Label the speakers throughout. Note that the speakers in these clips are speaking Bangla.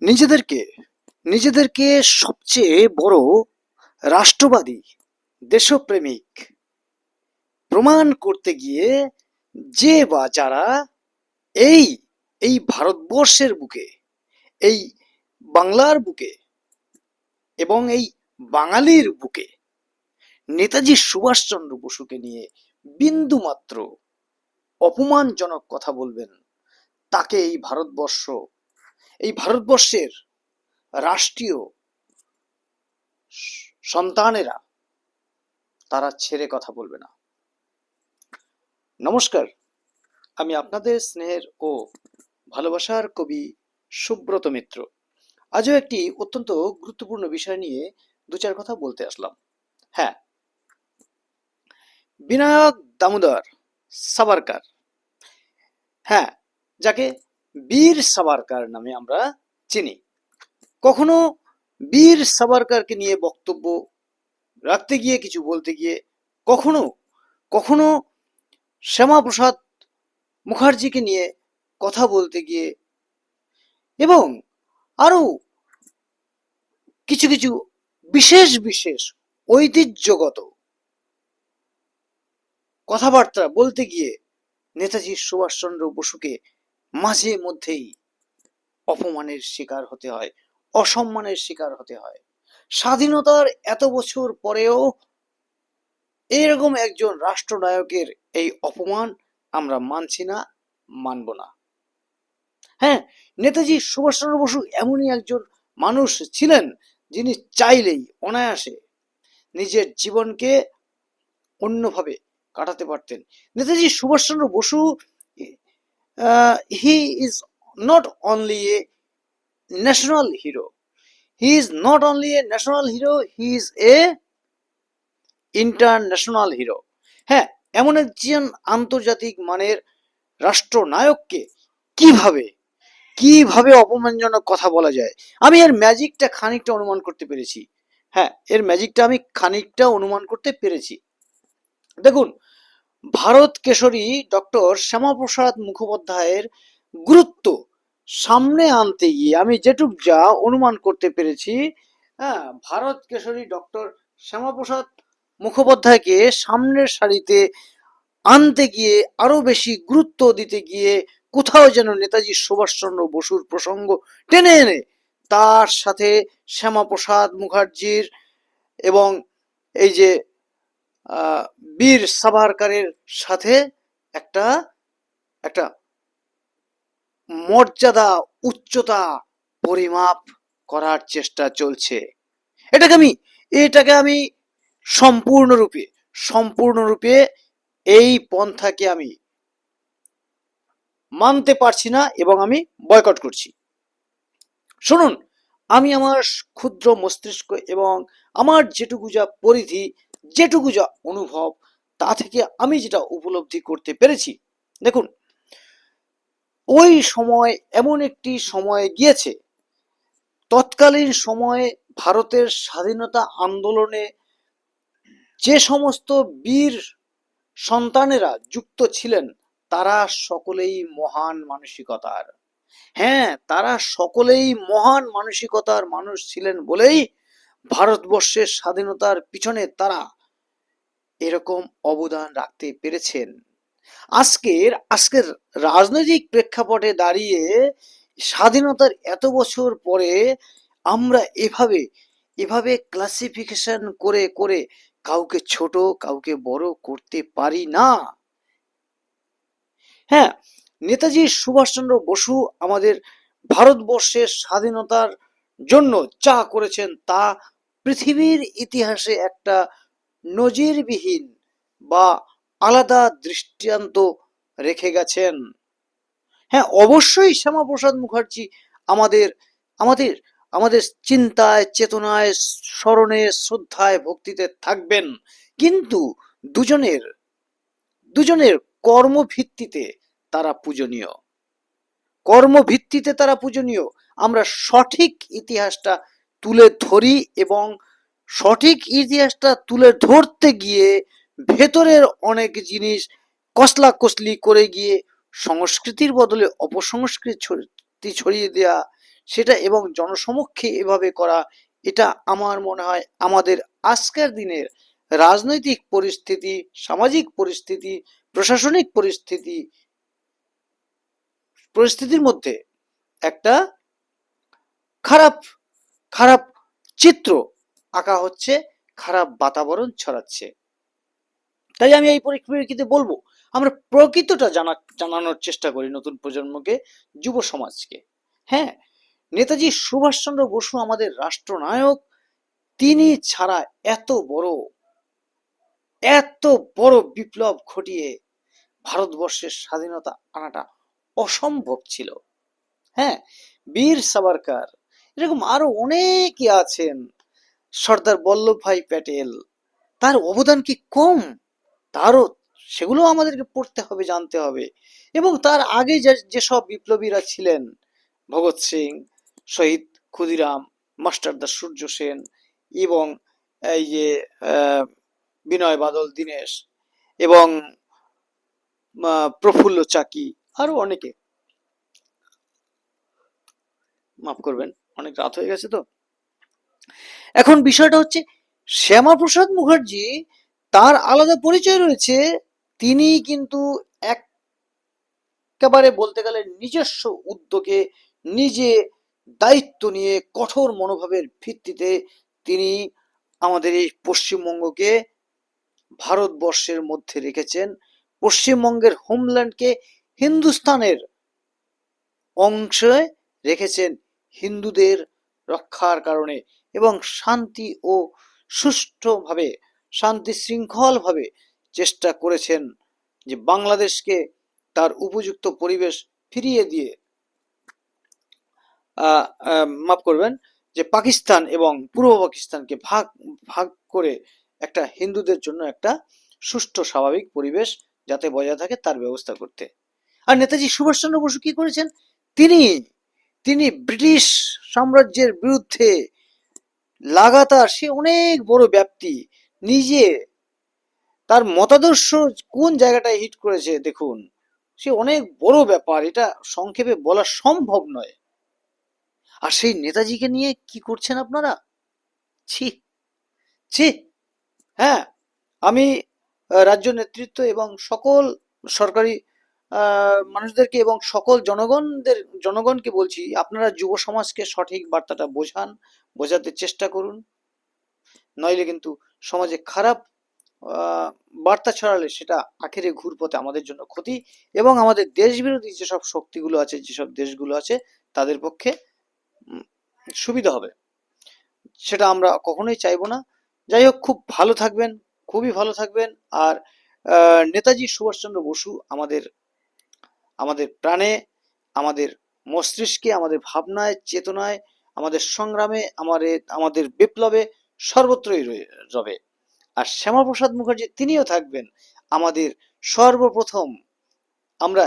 Speaker 1: নিজেদেরকে নিজেদেরকে সবচেয়ে বড় রাষ্ট্রবাদী, দেশপ্রেমিক প্রমাণ করতে গিয়ে যে বা যারা এই এই ভারতবর্ষের বুকে, এই বাংলার বুকে এবং এই বাঙালির বুকে নেতাজি সুভাষচন্দ্র বসুকে নিয়ে বিন্দুমাত্র অপমানজনক কথা বলবেন, তাকে এই ভারতবর্ষের রাষ্ট্রীয় সন্তানেরা তারা ছেড়ে কথা বলবে না। নমস্কার, আমি আপনাদের স্নেহের ও ভালোবাসার কবি সুব্রত মিত্র। আজও একটি অত্যন্ত গুরুত্বপূর্ণ বিষয় নিয়ে দু চার কথা বলতে আসলাম। হ্যাঁ, বিনায়ক দামোদর সাভারকার, হ্যাঁ, যাকে বীর সাভারকার নামে আমরা চিনি, কখনো বীর সাভারকারকে নিয়ে বক্তব্য রাখতে গিয়ে, কিছু বলতে গিয়ে, কখনো কখনো শ্যামাপ্রসাদ মুখার্জিকে নিয়ে কথা বলতে গিয়ে, এবং আরো কিছু কিছু বিশেষ বিশেষ ঐতিহ্যগত কথাবার্তা বলতে গিয়ে নেতাজি সুভাষচন্দ্র বসুকে মাঝে মধ্যেই অপমানের শিকার হতে হয়, অসম্মানের শিকার হতে হয়। স্বাধীনতার এত বছর পরেও এরকম একজন রাষ্ট্রনায়কের এই অপমান আমরা মানছি না, মানব না। হ্যাঁ, নেতাজি সুভাষচন্দ্র বসু এমনই একজন মানুষ ছিলেন যিনি চাইলেই অনায়াসে নিজের জীবনকে অন্যভাবে কাটাতে পারতেন। Netaji Subhashchandra Bose, he is not only a national hero, he is not only a national hero, he is a international hero. হ্যাঁ, এমন একজন আন্তর্জাতিক মানের রাষ্ট্রনায়ককে কিভাবে কিভাবে অপমানজনক কথা বলা যায়, আমি এর ম্যাজিকটা খানিকটা অনুমান করতে পেরেছি। হ্যাঁ, এর ম্যাজিকটা আমি খানিকটা অনুমান করতে পেরেছি। দেখুন, ভারত কেশরী ডক্টর শ্যামাপ্রসাদ মুখোপাধ্যায়ের গুরুত্ব সামনে আনতে গিয়ে আমি যেটুক যা অনুমান করতে পেরেছি, হ্যাঁ, ভারত কেশরী ডক্টর শ্যামাপ্রসাদ মুখোপাধ্যায়কে সামনের সারিতে আনতে গিয়ে, আরো বেশি গুরুত্ব দিতে গিয়ে কোথাও যেন নেতাজি সুভাষচন্দ্র বসুর প্রসঙ্গ টেনে এনে তার সাথে শ্যামাপ্রসাদ মুখার্জির এবং এই যে বীর সাভারকারের সাথে একটা একটা মর্যাদা, উচ্চতা পরিমাপ করার চেষ্টা চলছে। এটাকে আমি সম্পূর্ণরূপে এই পন্থাকে আমি মানতে পারছি না এবং আমি বয়কট করছি। শুনুন, আমি আমার ক্ষুদ্র মস্তিষ্ক এবং আমার যেটুকু যা পরিধি, যেটুকু যা অনুভব, তা থেকে আমি যেটা উপলব্ধি করতে পেরেছি। দেখুন, ওই সময় এমন একটি সময় গিয়েছে, তৎকালীন সময়ে ভারতের স্বাধীনতা আন্দোলনে যে সমস্ত বীর সন্তানেরা যুক্ত ছিলেন তারা সকলেই মহান মানসিকতার, হ্যাঁ, তারা সকলেই মহান মানসিকতার মানুষ ছিলেন বলেই ভারতবর্ষের স্বাধীনতার পিছনে তারা এরকম অবদান রাখতে পেরেছেন। আজকের রাজনৈতিক প্রেক্ষাপটে দাঁড়িয়ে স্বাধীনতার এত বছর পরে আমরা এভাবে ক্লাসিফিকেশন করে করে কাউকে ছোট, কাউকে বড় করতে পারি না। হ্যাঁ, নেতাজি সুভাষচন্দ্র বসু আমাদের ভারতবর্ষের স্বাধীনতার জন্য যা করেছেন তা পৃথিবীর ইতিহাসে একটা নজিরবিহীন বা আলাদা দৃষ্টান্ত রেখে গেছেন। হ্যাঁ, অবশ্যই শ্যামাপ্রসাদ মুখার্জি আমাদের আমাদের আমাদের চিন্তায়, চেতনায়, স্মরণে, শ্রদ্ধায়, ভক্তিতে থাকবেন, কিন্তু দুজনের দুজনের কর্মভিত্তিতে তারা পূজনীয়। আমরা সঠিক ইতিহাসটা তুলে ধরি এবং সঠিক ইতিহাসটা তুলে ধরতে গিয়ে ভেতরের অনেক জিনিস কসলা-কসলি করে গিয়ে সংস্কৃতির বদলে অপসংস্কৃতি ছড়িয়ে দেয়া, সেটা এবং জনসমক্ষে এভাবে করা, এটা আমার মনে হয় আমাদের আজকের দিনের রাজনৈতিক পরিস্থিতি, সামাজিক পরিস্থিতি, প্রশাসনিক পরিস্থিতির মধ্যে একটা খারাপ খারাপ চিত্র আঁকা হচ্ছে, খারাপ বাতাবরণ ছড়াচ্ছে। তাই আমি এই পরিপ্রেক্ষিতে বলবো, আমরা প্রকৃতটা জানানোর চেষ্টা করি নতুন প্রজন্মকে, যুব সমাজকে। হ্যাঁ, নেতাজি সুভাষচন্দ্র বসু আমাদের রাষ্ট্রনায়ক, তিনি ছাড়া এত বড় বিপ্লব ঘটিয়ে ভারতবর্ষের স্বাধীনতা আনাটা অসম্ভব ছিল। হ্যাঁ, বীর সাভারকার, এরকম আরো অনেকে আছেন, সর্দার বল্লভভাই প্যাটেল, তার অবদান কি কম? তারও সেগুলো আমাদেরকে পড়তে হবে, জানতে হবে। এবং তার আগে যেসব বিপ্লবীরা ছিলেন, ভগৎ সিং, শহীদ ক্ষুদিরাম, মাস্টারদা সূর্য সেন, এবং এই যে বিনয় বাদল দীনেশ, এবং প্রফুল্ল চাকি, আরো অনেকে, মাফ করবেন অনেক রাত হয়ে গেছে তো। এখন বিষয়টা হচ্ছে, শ্যামাপ্রসাদ মুখার্জি, তার আলাদা পরিচয় রয়েছে। তিনি কিন্তু একেবারে বলতে গেলে নিজস্ব উদ্যোগে, নিজে দায়িত্ব নিয়ে, কঠোর মনোভাবের ভিত্তিতে তিনি আমাদের এই পশ্চিমবঙ্গকে ভারতবর্ষের মধ্যে রেখেছেন। পশ্চিমবঙ্গের হোমল্যান্ডকে হিন্দুস্তানের অংশে রেখেছেন হিন্দুদের রক্ষার কারণে, এবং শান্তি ও সুষ্ঠুভাবে, শান্তি শৃঙ্খলভাবে চেষ্টা করেছেন যে বাংলাদেশকে তার উপযুক্ত পরিবেশ ফিরিয়ে দিয়ে, মাফ করবেন, যে পাকিস্তান এবং পূর্ব পাকিস্তানকে ভাগ ভাগ করে একটা হিন্দুদের জন্য একটা সুষ্ঠু স্বাভাবিক পরিবেশ যাতে বজায় থাকে তার ব্যবস্থা করতে। আর নেতাজি সুভাষচন্দ্র বসু কি করেছেন? তিনি তিনি ব্রিটিশ সাম্রাজ্যের বিরুদ্ধে লাগাতার, সে অনেক বড় ব্যাপ্তি, নিজে তার মতাদর্শ কোন জায়গাটায় হিট করেছে দেখুন, সে অনেক বড় ব্যাপার, এটা সংক্ষেপে বলা সম্ভব নয়। আর সেই নেতাজিকে নিয়ে কি করছেন আপনারা? ছি ছি। হ্যাঁ, আমি রাজ্য নেতৃত্ব এবং সকল সরকারি মানুষদেরকে এবং সকল জনগণকে বলছি, আপনারা যুব সমাজকে সঠিক বার্তাটা বোঝাতে চেষ্টা করুন। নইলে কিন্তু সমাজে খারাপ বার্তা ছড়ালে সেটা আখেরে ঘুরপথে আমাদের জন্য ক্ষতি, এবং আমাদের দেশ বিরোধী যেসব শক্তিগুলো আছে, যেসব দেশগুলো আছে, তাদের পক্ষে সুবিধা হবে। সেটা আমরা কখনোই চাইবো না। যাই হোক, খুব ভালো থাকবেন, খুবই ভালো থাকবেন। আর নেতাজি সুভাষচন্দ্র বসু আমাদের প্রাণে, আমাদের মস্তিষ্কে, আমাদের ভাবনায়, চেতনায়, আমাদের সংগ্রামে, আমাদের বিপ্লবে সর্বত্রই রবে। আর শ্যামাপ্রসাদ মুখার্জি, তিনিও থাকবেন আমাদের সর্বপ্রথম। আমরা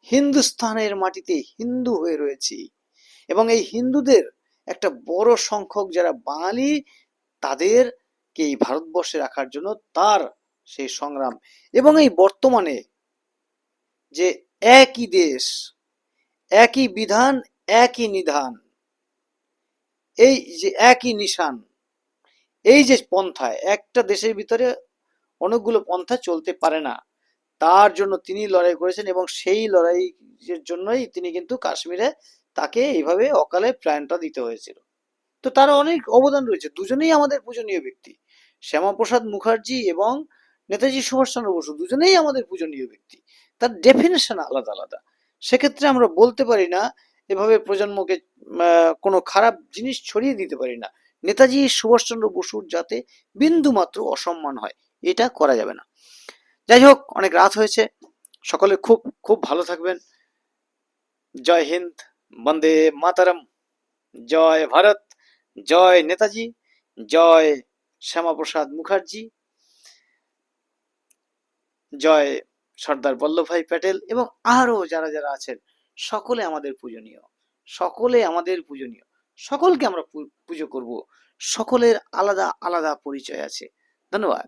Speaker 1: হিন্দুস্তানের মাটিতে হিন্দু হয়ে রয়েছি, এবং এই হিন্দুদের একটা বড় সংখ্যক যারা বাঙালি, তাদেরকে এই ভারতবর্ষে রাখার জন্য তার সেই সংগ্রাম, এবং এই বর্তমানে যে একই দেশ, একই বিধান, একই নিধান, এই যে একই নিশান, এই যে পন্থায়, একটা দেশের ভিতরে অনেকগুলো পন্থা চলতে পারে না, তার জন্য তিনি লড়াই করেছেন, এবং সেই লড়াইয়ের জন্যই তিনি কিন্তু কাশ্মীরে তাকে এইভাবে অকালে প্রাণটা দিতে হয়েছিল। তো তার অনেক অবদান রয়েছে, দুজনেই আমাদের পূজনীয় ব্যক্তি। শ্যামাপ্রসাদ মুখার্জি এবং নেতাজি সুভাষচন্দ্র বসু দুজনেই আমাদের পূজনীয় ব্যক্তি। তার ডেফিনেশন আলাদা আলাদা। সেক্ষেত্রে আমরা বলতে পারি না, এভাবে প্রজন্মকে কোনো খারাপ জিনিস ছড়িয়ে দিতে পারি না, নেতাজি সুভাষচন্দ্র বসুর যাতে বিন্দু মাত্র অসম্মান হয়, এটা করা যাবে না। যাই হোক, অনেক রাত হয়েছে, সকলে খুব খুব ভালো থাকবেন। জয় হিন্দ, বন্দে মাতারম, জয় ভারত, জয় নেতাজি, জয় শ্যামাপ্রসাদ মুখার্জি, জয় সর্দার বল্লভভাই প্যাটেল, এবং আরো যারা যারা আছেন, সকলে আমাদের পূজনীয়, সকলে আমাদের পূজনীয়, সকলকে আমরা পুজো করব। সকলের আলাদা আলাদা পরিচয় আছে। ধন্যবাদ।